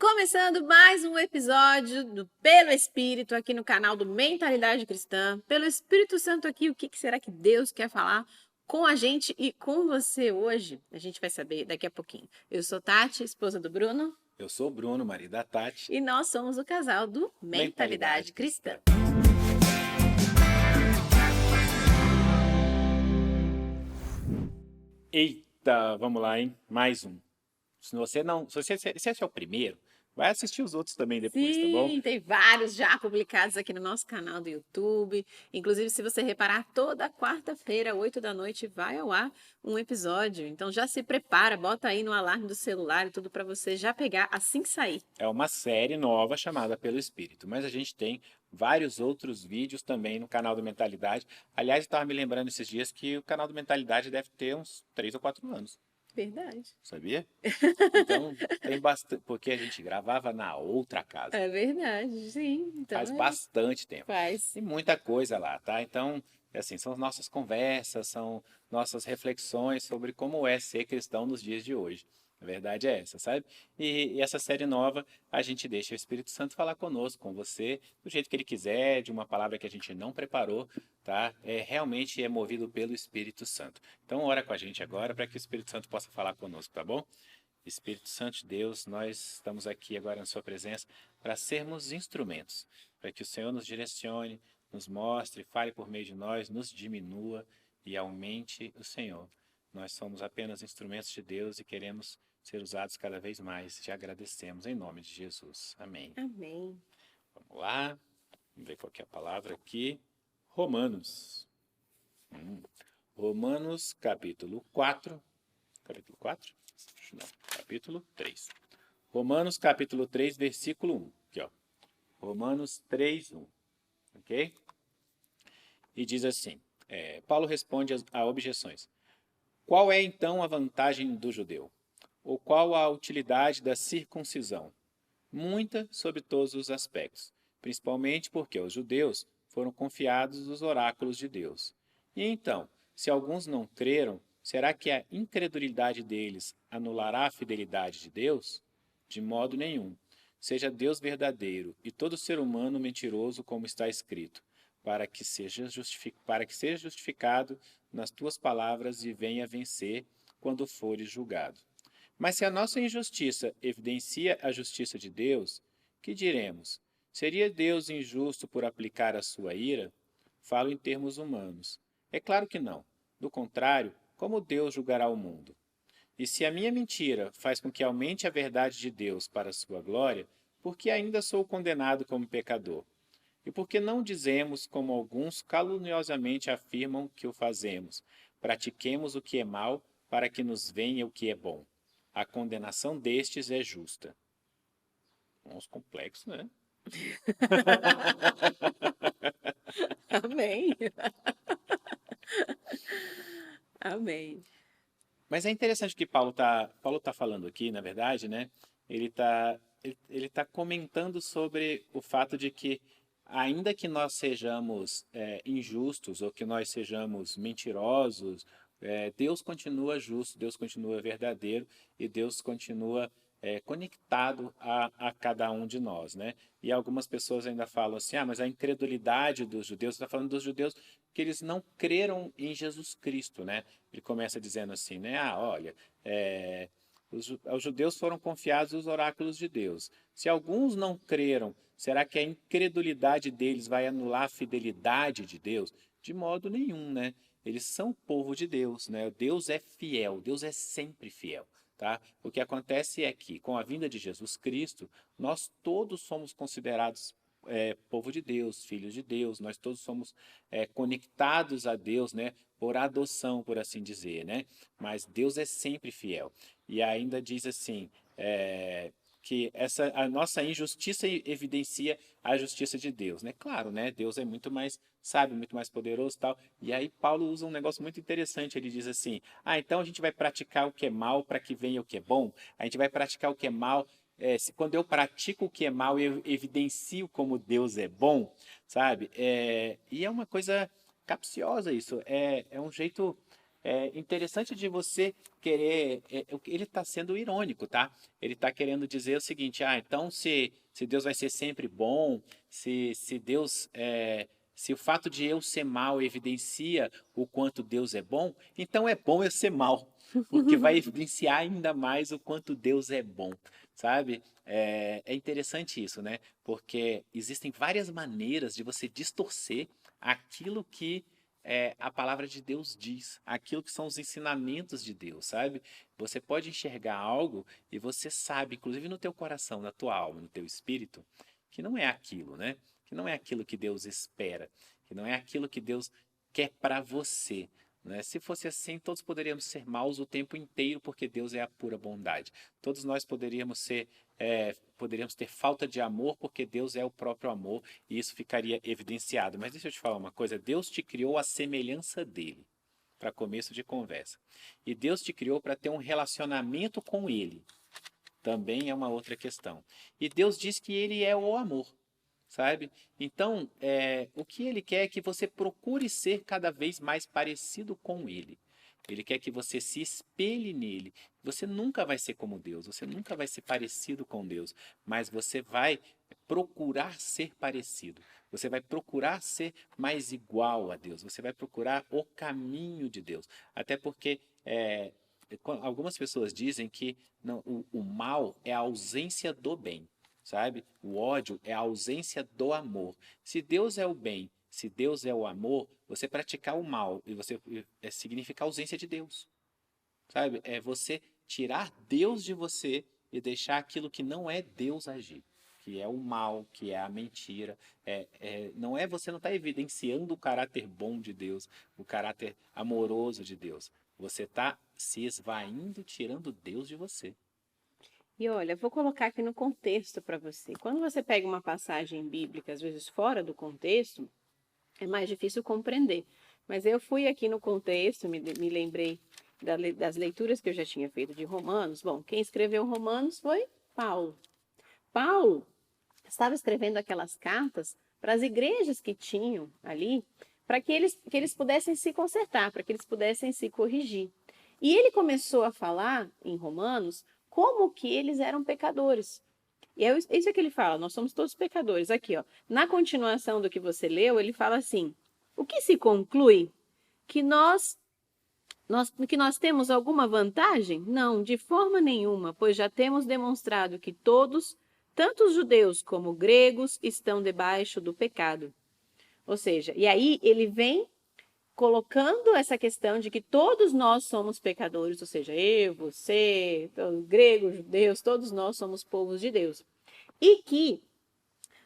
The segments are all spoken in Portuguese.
Começando mais um episódio do Pelo Espírito aqui no canal do Mentalidade Cristã. Pelo Espírito Santo aqui, o que será que Deus quer falar com a gente e com você hoje? A gente vai saber daqui a pouquinho. Eu sou Tati, esposa do Bruno. Eu sou o Bruno, marido da Tati. E nós somos o casal do Mentalidade Cristã. Eita, vamos lá, hein? Mais um. Se esse é o primeiro, vai assistir os outros também depois, tá bom? Sim, tem vários já publicados aqui no nosso canal do YouTube. Inclusive, se você reparar, toda quarta-feira, 8 da noite, vai ao ar um episódio. Então já se prepara, bota aí no alarme do celular e tudo para você já pegar assim que sair. É uma série nova chamada Pelo Espírito, mas a gente tem vários outros vídeos também no canal do Mentalidade. Aliás, eu estava me lembrando esses dias que o canal do Mentalidade deve ter uns 3 ou 4 anos. Verdade. Sabia? Então, tem bastante, porque a gente gravava na outra casa. É verdade, sim. Então Faz bastante tempo. Faz. E muita coisa lá, tá? Então, assim, são nossas conversas, são nossas reflexões sobre como é ser cristão nos dias de hoje. A verdade é essa, sabe? E essa série nova, a gente deixa o Espírito Santo falar conosco, com você, do jeito que ele quiser, de uma palavra que a gente não preparou, tá? Realmente é movido pelo Espírito Santo. Então, ora com a gente agora para que o Espírito Santo possa falar conosco, tá bom? Espírito Santo de Deus, nós estamos aqui agora na sua presença para sermos instrumentos, para que o Senhor nos direcione, nos mostre, fale por meio de nós, nos diminua e aumente o Senhor. Nós somos apenas instrumentos de Deus e queremos ser usados cada vez mais. Te agradecemos em nome de Jesus. Amém. Amém. Vamos lá, vamos ver qual que é a palavra aqui. Romanos. Romanos, capítulo 4. Capítulo 4? Não, capítulo 3. Romanos, capítulo 3, versículo 1. Aqui, ó. Romanos 3, 1. Ok? E diz assim, Paulo responde a objeções. Qual é então a vantagem do judeu? Ou qual a utilidade da circuncisão? Muita sobre todos os aspectos, principalmente porque os judeus foram confiados os oráculos de Deus. E então, se alguns não creram, será que a incredulidade deles anulará a fidelidade de Deus? De modo nenhum. Seja Deus verdadeiro e todo ser humano mentiroso, como está escrito, para que seja justificado nas tuas palavras e venha vencer quando fores julgado. Mas se a nossa injustiça evidencia a justiça de Deus, que diremos? Seria Deus injusto por aplicar a sua ira? Falo em termos humanos. É claro que não. Do contrário, como Deus julgará o mundo? E se a minha mentira faz com que aumente a verdade de Deus para a sua glória, por que ainda sou condenado como pecador? E por que não dizemos, como alguns caluniosamente afirmam que o fazemos, pratiquemos o que é mal para que nos venha o que é bom? A condenação destes é justa. Uns complexos, né? Amém. Amém. Mas é interessante o que Paulo tá falando aqui, na verdade, né? Ele tá comentando sobre o fato de que, ainda que nós sejamos injustos ou que nós sejamos mentirosos, Deus continua justo, Deus continua verdadeiro e Deus continua conectado a cada um de nós, né? E algumas pessoas ainda falam assim, mas a incredulidade dos judeus, está falando dos judeus que eles não creram em Jesus Cristo, né? Ele começa dizendo assim, né? Olha, os judeus foram confiados os oráculos de Deus. Se alguns não creram, será que a incredulidade deles vai anular a fidelidade de Deus? De modo nenhum, né? Eles são povo de Deus, né? Deus é fiel, Deus é sempre fiel. Tá? O que acontece é que, com a vinda de Jesus Cristo, nós todos somos considerados povo de Deus, filhos de Deus, nós todos somos conectados a Deus, né, por adoção, por assim dizer, né? Mas Deus é sempre fiel. E ainda diz assim, que a nossa injustiça evidencia a justiça de Deus, né? Claro, né? Deus é muito mais sábio, muito mais poderoso e tal. E aí Paulo usa um negócio muito interessante, ele diz assim, então a gente vai praticar o que é mal para que venha o que é bom? A gente vai praticar o que é mal, quando eu pratico o que é mal, eu evidencio como Deus é bom, sabe? E é uma coisa capciosa isso, é um jeito é interessante de você querer. Ele está sendo irônico, tá? Ele está querendo dizer o seguinte: então se Deus vai ser sempre bom, se Deus. Se o fato de eu ser mal evidencia o quanto Deus é bom, então é bom eu ser mal, porque vai evidenciar ainda mais o quanto Deus é bom, sabe? É interessante isso, né? Porque existem várias maneiras de você distorcer aquilo que a palavra de Deus diz, aquilo que são os ensinamentos de Deus, sabe? Você pode enxergar algo e você sabe, inclusive no teu coração, na tua alma, no teu espírito, que não é aquilo, né? Que não é aquilo que Deus espera, que não é aquilo que Deus quer para você. Né? Se fosse assim, todos poderíamos ser maus o tempo inteiro, porque Deus é a pura bondade. Todos nós poderíamos ter falta de amor, porque Deus é o próprio amor, e isso ficaria evidenciado. Mas deixa eu te falar uma coisa: Deus te criou à semelhança dele, para começo de conversa. E Deus te criou para ter um relacionamento com ele. Também é uma outra questão. E Deus diz que ele é o amor. Sabe? Então, o que ele quer é que você procure ser cada vez mais parecido com ele. Ele quer que você se espelhe nele. Você nunca vai ser como Deus, você nunca vai ser parecido com Deus, mas você vai procurar ser parecido. Você vai procurar ser mais igual a Deus. Você vai procurar o caminho de Deus. Até porque algumas pessoas dizem que não, o mal é a ausência do bem. Sabe? O ódio é a ausência do amor. Se Deus é o bem, se Deus é o amor, você praticar o mal e você significa ausência de Deus. Sabe? É você tirar Deus de você e deixar aquilo que não é Deus agir, que é o mal, que é a mentira. Não é você não está evidenciando o caráter bom de Deus, o caráter amoroso de Deus. Você está se esvaindo, tirando Deus de você. E olha, vou colocar aqui no contexto para você. Quando você pega uma passagem bíblica, às vezes fora do contexto, é mais difícil compreender. Mas eu fui aqui no contexto, me lembrei das leituras que eu já tinha feito de Romanos. Bom, quem escreveu Romanos foi Paulo. Paulo estava escrevendo aquelas cartas para as igrejas que tinham ali, para que eles pudessem se consertar, para que eles pudessem se corrigir. E ele começou a falar em Romanos como que eles eram pecadores. E é isso que ele fala, nós somos todos pecadores. Aqui, ó, na continuação do que você leu, ele fala assim: o que se conclui? Que nós temos alguma vantagem? Não, de forma nenhuma, pois já temos demonstrado que todos, tanto os judeus como gregos, estão debaixo do pecado. Ou seja, e aí ele vem colocando essa questão de que todos nós somos pecadores, ou seja, eu, você, gregos, judeus, todos nós somos povos de Deus. E que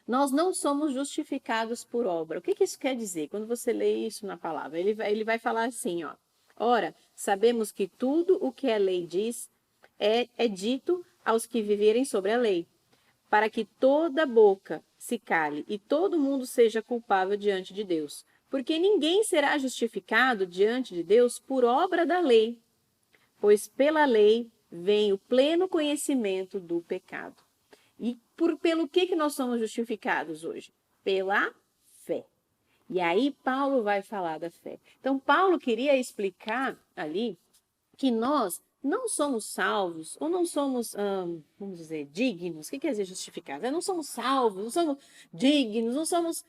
nós não somos justificados por obra. O que isso quer dizer? Quando você lê isso na palavra, ele vai falar assim, ó: ora, sabemos que tudo o que a lei diz é dito aos que viverem sobre a lei, para que toda boca se cale e todo mundo seja culpável diante de Deus. Porque ninguém será justificado diante de Deus por obra da lei, pois pela lei vem o pleno conhecimento do pecado. E pelo que nós somos justificados hoje? Pela fé. E aí Paulo vai falar da fé. Então Paulo queria explicar ali que nós não somos salvos, ou não somos, vamos dizer, dignos. O que quer dizer justificados? Não somos salvos, não somos dignos, não somos...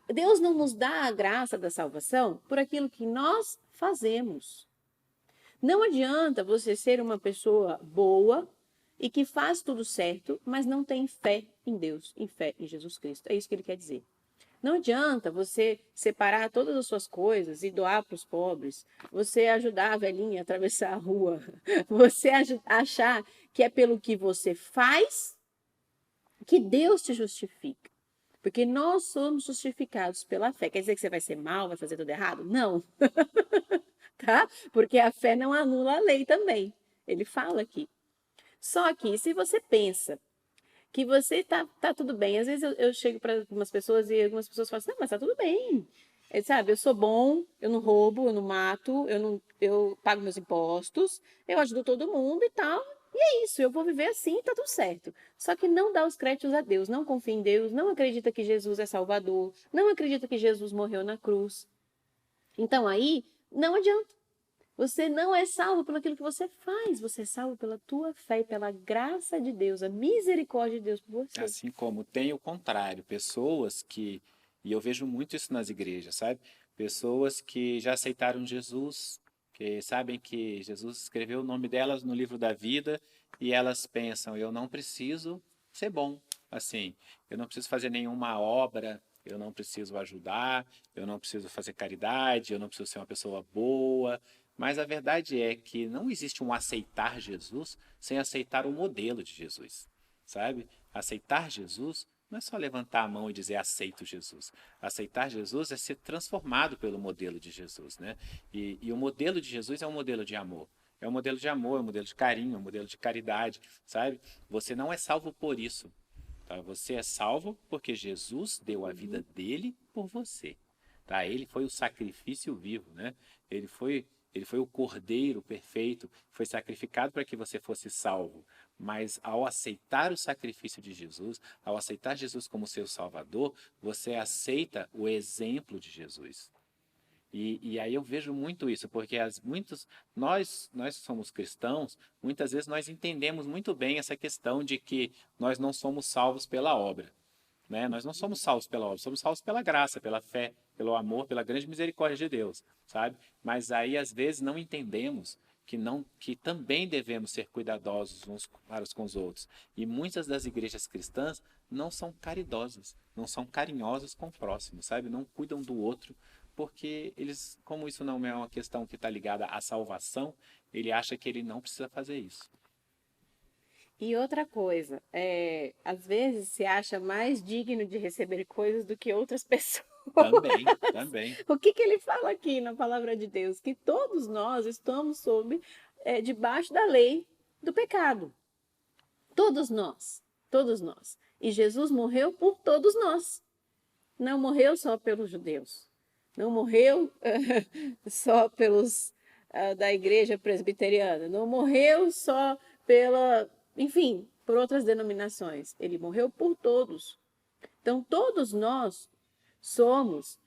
Deus não nos dá a graça da salvação por aquilo que nós fazemos. Não adianta você ser uma pessoa boa e que faz tudo certo, mas não tem fé em Deus, em fé em Jesus Cristo. É isso que ele quer dizer. Não adianta você separar todas as suas coisas e doar para os pobres, você ajudar a velhinha a atravessar a rua, você achar que é pelo que você faz que Deus te justifica. Porque nós somos justificados pela fé. Quer dizer que você vai ser mal, vai fazer tudo errado? Não. Tá? Porque a fé não anula a lei também. Ele fala aqui. Só que se você pensa que você tá tudo bem. Às vezes eu chego para algumas pessoas e algumas pessoas falam assim: não, mas tá tudo bem. Sabe, eu sou bom, eu não roubo, eu não mato, eu pago meus impostos, eu ajudo todo mundo e tal. E é isso, eu vou viver assim e tá tudo certo. Só que não dá os créditos a Deus, não confia em Deus, não acredita que Jesus é Salvador, não acredita que Jesus morreu na cruz. Então aí, não adianta. Você não é salvo pelo aquilo que você faz, você é salvo pela tua fé e pela graça de Deus, a misericórdia de Deus por você. Assim como tem o contrário, pessoas que, e eu vejo muito isso nas igrejas, sabe? Pessoas que já aceitaram Jesus, que sabem que Jesus escreveu o nome delas no livro da vida e elas pensam, eu não preciso ser bom, assim, eu não preciso fazer nenhuma obra, eu não preciso ajudar, eu não preciso fazer caridade, eu não preciso ser uma pessoa boa. Mas a verdade é que não existe um aceitar Jesus sem aceitar o modelo de Jesus, sabe? Aceitar Jesus não é só levantar a mão e dizer aceito Jesus. Aceitar Jesus é ser transformado pelo modelo de Jesus, né? E o modelo de Jesus é um modelo de amor. É um modelo de amor, é um modelo de carinho, é um modelo de caridade, sabe? Você não é salvo por isso, tá? Você é salvo porque Jesus deu a vida dele por você, tá? Ele foi o sacrifício vivo, né? Ele foi o cordeiro perfeito, foi sacrificado para que você fosse salvo. Mas ao aceitar o sacrifício de Jesus, ao aceitar Jesus como seu Salvador, você aceita o exemplo de Jesus. E aí eu vejo muito isso, porque nós somos cristãos, muitas vezes nós entendemos muito bem essa questão de que nós não somos salvos pela obra, né? Nós não somos salvos pela obra, somos salvos pela graça, pela fé, pelo amor, pela grande misericórdia de Deus, sabe? Mas aí às vezes não entendemos que também devemos ser cuidadosos uns para com os outros. E muitas das igrejas cristãs não são caridosas, não são carinhosas com o próximo, sabe? Não cuidam do outro, porque eles, como isso não é uma questão que está ligada à salvação, ele acha que ele não precisa fazer isso. E outra coisa, às vezes se acha mais digno de receber coisas do que outras pessoas. Também, também. O que ele fala aqui na palavra de Deus? Que todos nós estamos debaixo da lei do pecado. Todos nós, todos nós. E Jesus morreu por todos nós. Não morreu só pelos judeus. Não morreu só pelos da igreja presbiteriana. Não morreu só enfim, por outras denominações. Ele morreu por todos. Então, todos nós somos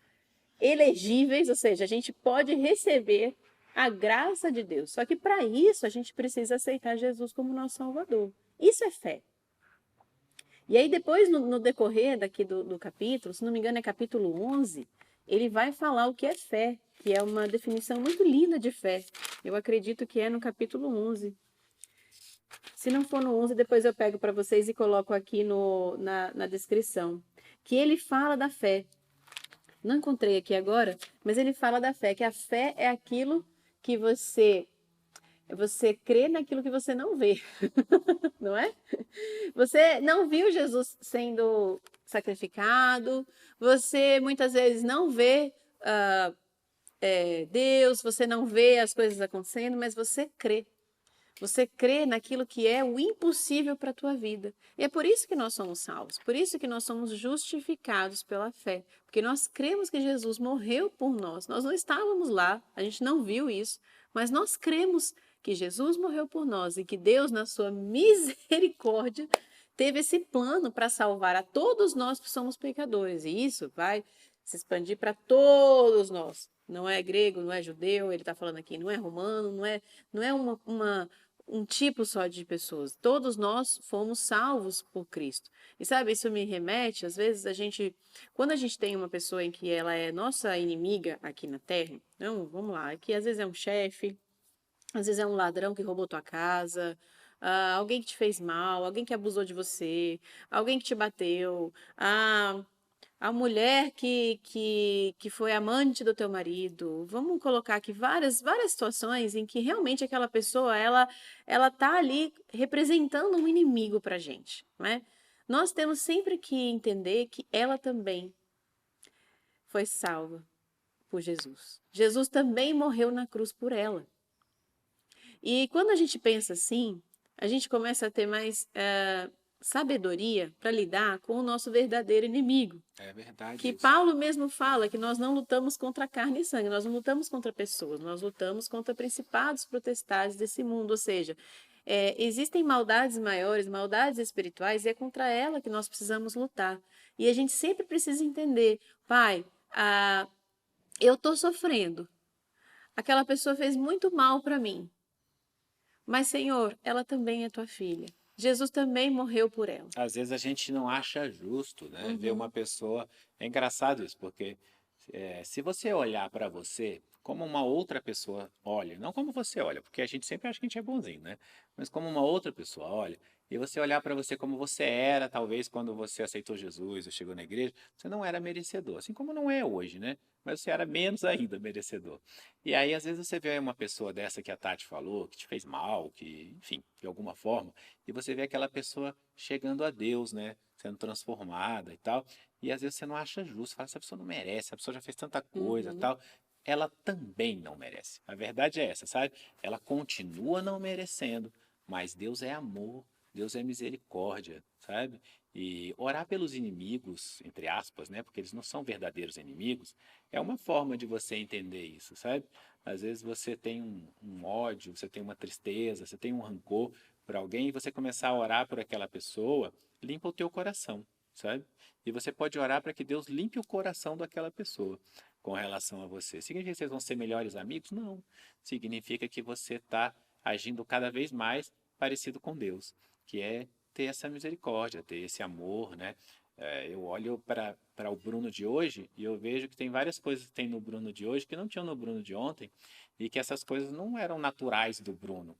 elegíveis, ou seja, a gente pode receber a graça de Deus. Só que para isso a gente precisa aceitar Jesus como nosso Salvador. Isso é fé. E aí depois, no decorrer daqui do capítulo, se não me engano é capítulo 11, ele vai falar o que é fé, que é uma definição muito linda de fé. Eu acredito que é no capítulo 11. Se não for no 11, depois eu pego para vocês e coloco aqui na descrição. Que ele fala da fé. Não encontrei aqui agora, mas ele fala da fé, que a fé é aquilo que você crê naquilo que você não vê, não é? Você não viu Jesus sendo sacrificado, você muitas vezes não vê Deus, você não vê as coisas acontecendo, mas você crê. Você crê naquilo que é o impossível para a tua vida. E é por isso que nós somos salvos, por isso que nós somos justificados pela fé. Porque nós cremos que Jesus morreu por nós. Nós não estávamos lá, a gente não viu isso, mas nós cremos que Jesus morreu por nós e que Deus, na sua misericórdia, teve esse plano para salvar a todos nós que somos pecadores. E isso vai se expandir para todos nós. Não é grego, não é judeu, ele está falando aqui, não é romano, não é um tipo só de pessoas. Todos nós fomos salvos por Cristo. E sabe, isso me remete, às vezes quando a gente tem uma pessoa em que ela é nossa inimiga aqui na Terra, não, vamos lá, que às vezes é um chefe, às vezes é um ladrão que roubou tua casa, alguém que te fez mal, alguém que abusou de você, alguém que te bateu, a mulher que foi amante do teu marido. Vamos colocar aqui várias situações em que realmente aquela pessoa, ela tá ali representando um inimigo pra gente, né? Nós temos sempre que entender que ela também foi salva por Jesus. Jesus também morreu na cruz por ela. E quando a gente pensa assim, a gente começa a ter mais sabedoria para lidar com o nosso verdadeiro inimigo. É verdade Que isso. Paulo mesmo fala que nós não lutamos contra carne e sangue, nós não lutamos contra pessoas, nós lutamos contra principados, potestades desse mundo, ou seja, existem maldades maiores, maldades espirituais, e é contra ela que nós precisamos lutar. E a gente sempre precisa entender, pai, eu estou sofrendo, aquela pessoa fez muito mal para mim. Mas, Senhor, ela também é tua filha. Jesus também morreu por ela. Às vezes a gente não acha justo, né? Ver uma Uhum, pessoa. É engraçado isso, porque se você olhar para você como uma outra pessoa olha, não como você olha, porque a gente sempre acha que a gente é bonzinho, né? Mas como uma outra pessoa olha, e você olhar para você como você era, talvez quando você aceitou Jesus ou chegou na igreja, você não era merecedor, assim como não é hoje, né? Mas você era menos ainda merecedor. E aí, às vezes, você vê uma pessoa dessa que a Tati falou, que te fez mal, que, enfim, de alguma forma, e você vê aquela pessoa chegando a Deus, né? Sendo transformada e tal. E às vezes você não acha justo, fala, essa pessoa não merece, essa pessoa já fez tanta coisa e uhum, tal. Ela também não merece. A verdade é essa, sabe? Ela continua não merecendo, mas Deus é amor, Deus é misericórdia, sabe? E orar pelos inimigos, entre aspas, né? Porque eles não são verdadeiros inimigos, é uma forma de você entender isso, sabe? Às vezes você tem um ódio, você tem uma tristeza, você tem um rancor por alguém e você começar a orar por aquela pessoa, limpa o teu coração, sabe? E você pode orar para que Deus limpe o coração daquela pessoa com relação a você. Significa que vocês vão ser melhores amigos? Não. Significa que você está agindo cada vez mais parecido com Deus, que é ter essa misericórdia, ter esse amor, né? Eu olho para o Bruno de hoje e eu vejo que tem várias coisas que tem no Bruno de hoje que não tinham no Bruno de ontem e que essas coisas não eram naturais do Bruno.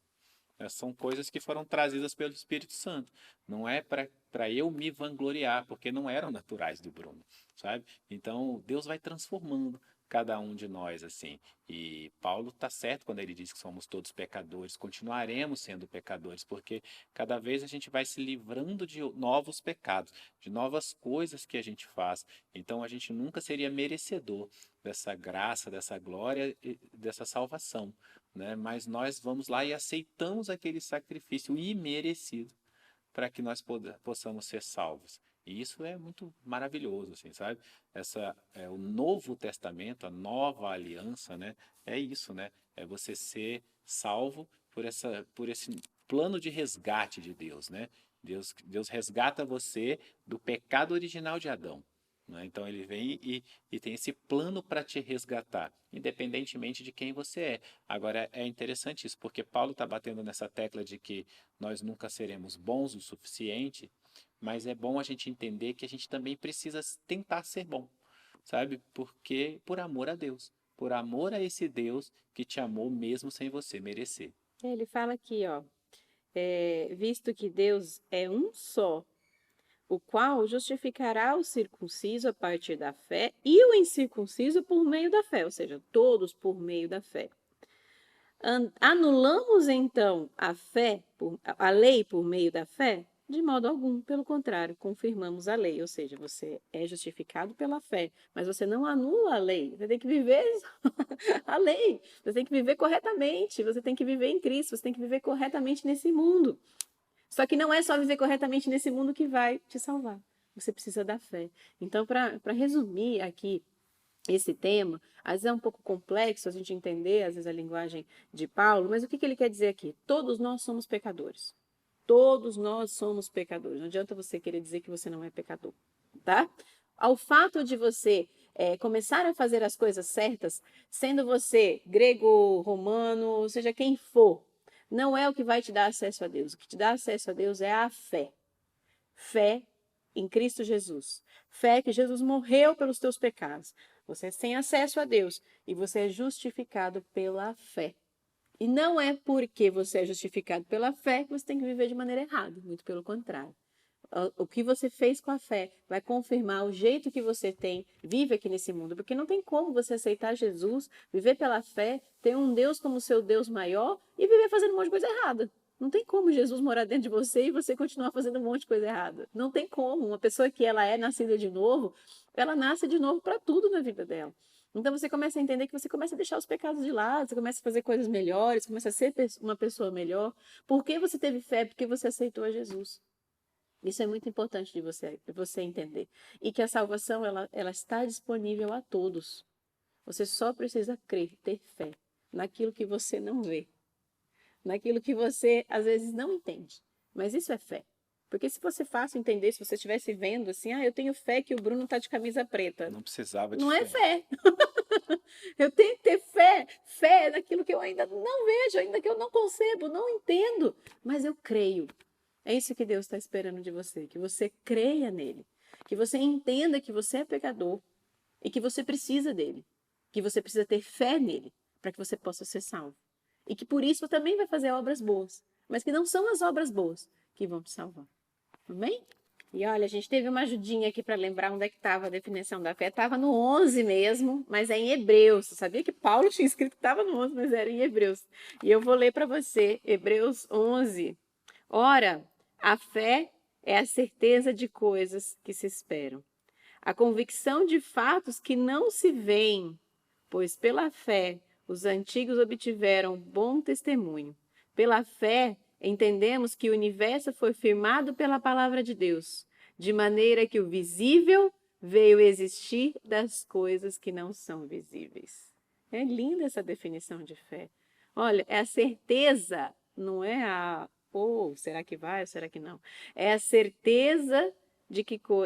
São coisas que foram trazidas pelo Espírito Santo. Não é para eu me vangloriar, porque não eram naturais do Bruno, sabe? Então, Deus vai transformando cada um de nós assim. E Paulo está certo quando ele diz que somos todos pecadores, continuaremos sendo pecadores, porque cada vez a gente vai se livrando de novos pecados, de novas coisas que a gente faz. Então, a gente nunca seria merecedor dessa graça, dessa glória e dessa salvação, né? Mas nós vamos lá e aceitamos aquele sacrifício imerecido para que nós possamos ser salvos. E isso é muito maravilhoso, assim, sabe? O Novo Testamento, a nova aliança, né? É isso, né? É você ser salvo por esse plano de resgate de Deus, né? Deus resgata você do pecado original de Adão, né? Então ele vem e tem esse plano para te resgatar, independentemente de quem você é. Agora é interessante isso, porque Paulo está batendo nessa tecla de que nós nunca seremos bons o suficiente, mas é bom a gente entender que a gente também precisa tentar ser bom, sabe? Porque por amor a Deus, por amor a esse Deus que te amou mesmo sem você merecer. Ele fala aqui, ó, visto que Deus é um só, o qual justificará o circunciso a partir da fé e o incircunciso por meio da fé, ou seja, todos por meio da fé. Anulamos então a lei por meio da fé? De modo algum, pelo contrário, confirmamos a lei, ou seja, você é justificado pela fé, mas você não anula a lei, você tem que viver a lei, você tem que viver corretamente, você tem que viver em Cristo, você tem que viver corretamente nesse mundo. Só que não é só viver corretamente nesse mundo que vai te salvar, você precisa da fé. Então, para resumir aqui esse tema, às vezes é um pouco complexo a gente entender, às vezes, a linguagem de Paulo, mas o que ele quer dizer aqui? Todos nós somos pecadores. Todos nós somos pecadores. Não adianta você querer dizer que você não é pecador, tá? Ao fato de você começar a fazer as coisas certas, sendo você grego, romano, seja quem for, não é o que vai te dar acesso a Deus. O que te dá acesso a Deus é a fé. Fé em Cristo Jesus. Fé que Jesus morreu pelos teus pecados. Você tem acesso a Deus e você é justificado pela fé. E não é porque você é justificado pela fé que você tem que viver de maneira errada, muito pelo contrário. O que você fez com a fé vai confirmar o jeito que você vive aqui nesse mundo, porque não tem como você aceitar Jesus, viver pela fé, ter um Deus como seu Deus maior e viver fazendo um monte de coisa errada. Não tem como Jesus morar dentro de você e você continuar fazendo um monte de coisa errada. Não tem como. Uma pessoa que ela é nascida de novo, ela nasce de novo para tudo na vida dela. Então você começa a entender que você começa a deixar os pecados de lado, você começa a fazer coisas melhores, começa a ser uma pessoa melhor. Por que você teve fé? Porque você aceitou a Jesus. Isso é muito importante de você entender. E que a salvação, ela está disponível a todos. Você só precisa crer, ter fé naquilo que você não vê. Naquilo que você, às vezes, não entende. Mas isso é fé. Porque se fosse fácil entender, se você estivesse vendo assim, eu tenho fé que o Bruno está de camisa preta. Não precisava de Não é fé. fé. Eu tenho que ter fé naquilo que eu ainda não vejo, ainda que eu não concebo, não entendo, mas eu creio. É isso que Deus está esperando de você, que você creia nele, que você entenda que você é pecador e que você precisa dele, que você precisa ter fé nele para que você possa ser salvo. E que por isso também vai fazer obras boas, mas que não são as obras boas que vão te salvar. Amém? E olha, a gente teve uma ajudinha aqui para lembrar onde é que estava a definição da fé. Estava no 11 mesmo, mas é em Hebreus. Você sabia que Paulo tinha escrito que estava no 11, mas era em Hebreus. E eu vou ler para você, Hebreus 11. Ora, a fé é a certeza de coisas que se esperam, a convicção de fatos que não se veem, pois pela fé os antigos obtiveram bom testemunho. Pela fé entendemos que o universo foi firmado pela palavra de Deus, de maneira que o visível veio existir das coisas que não são visíveis. É linda essa definição de fé. Olha, é a certeza, não é a será que vai ou será que não? É a certeza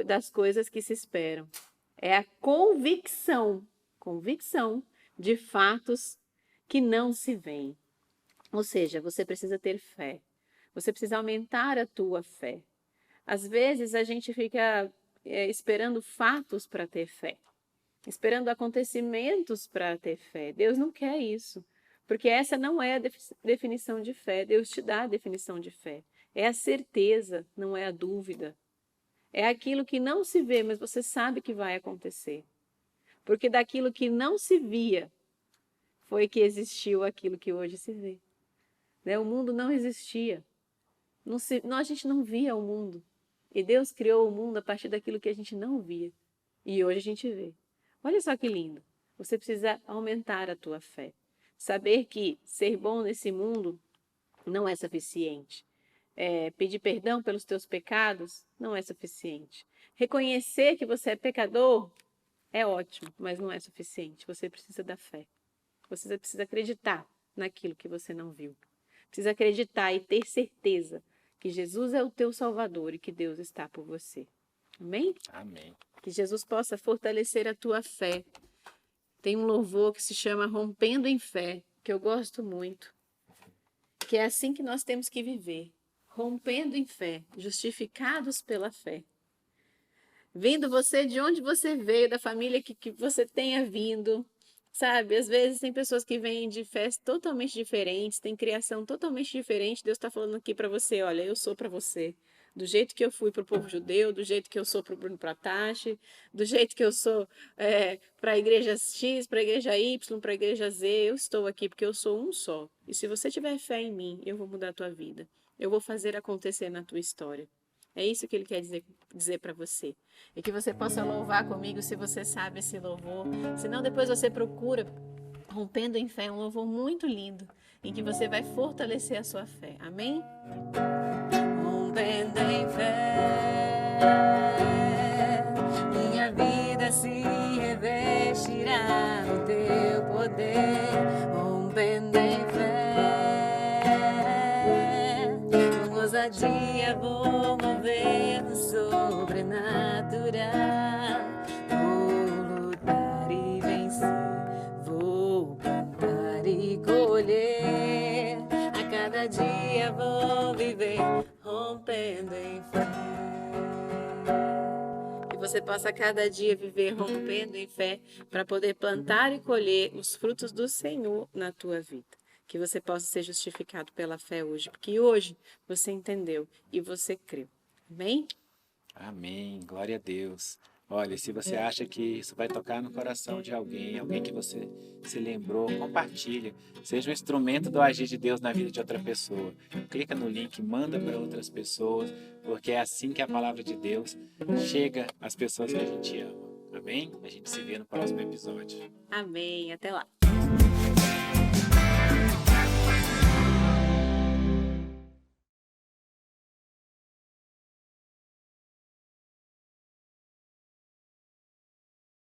das coisas que se esperam. É a convicção de fatos que não se veem. Ou seja, você precisa ter fé. Você precisa aumentar a tua fé. Às vezes a gente fica esperando fatos para ter fé, esperando acontecimentos para ter fé. Deus não quer isso, porque essa não é a definição de fé. Deus te dá a definição de fé. É a certeza, não é a dúvida. É aquilo que não se vê, mas você sabe que vai acontecer. Porque daquilo que não se via, foi que existiu aquilo que hoje se vê. Né? O mundo não existia. A gente não via o mundo. E Deus criou o mundo a partir daquilo que a gente não via. E hoje a gente vê. Olha só que lindo. Você precisa aumentar a tua fé. Saber que ser bom nesse mundo não é suficiente. Pedir perdão pelos teus pecados não é suficiente. Reconhecer que você é pecador é ótimo, mas não é suficiente. Você precisa da fé. Você precisa acreditar naquilo que você não viu. Precisa acreditar e ter certeza que Jesus é o teu Salvador e que Deus está por você. Amém? Amém. Que Jesus possa fortalecer a tua fé. Tem um louvor que se chama Rompendo em Fé, que eu gosto muito. Que é assim que nós temos que viver. Rompendo em fé, justificados pela fé. Vindo você de onde você veio, da família que você tenha vindo. Sabe, às vezes tem pessoas que vêm de fés totalmente diferentes, tem criação totalmente diferente. Deus está falando aqui para você, olha, eu sou para você. Do jeito que eu fui para o povo judeu, do jeito que eu sou para o Bruno Pratache, do jeito que eu sou para a igreja X, para a igreja Y, para a igreja Z, eu estou aqui porque eu sou um só. E se você tiver fé em mim, eu vou mudar a tua vida. Eu vou fazer acontecer na tua história. É isso que ele quer dizer para você. E que você possa louvar comigo se você sabe esse louvor. Senão depois você procura Rompendo em Fé, um louvor muito lindo, em que você vai fortalecer a sua fé. Amém? Rompendo em fé, minha vida se revestirá no teu poder. Rompendo em fé, com ousadia vou mover no sobrenatural. Vou lutar e vencer, vou plantar e colher. A cada dia vou viver rompendo em fé. Que você possa a cada dia viver rompendo em fé para poder plantar e colher os frutos do Senhor na tua vida. Que você possa ser justificado pela fé hoje, porque hoje você entendeu e você creu. Amém? Amém. Glória a Deus. Olha, se você acha que isso vai tocar no coração de alguém que você se lembrou, compartilha. Seja um instrumento do agir de Deus na vida de outra pessoa. Clica no link, manda para outras pessoas, porque é assim que a palavra de Deus chega às pessoas que a gente ama. Amém? A gente se vê no próximo episódio. Amém. Até lá.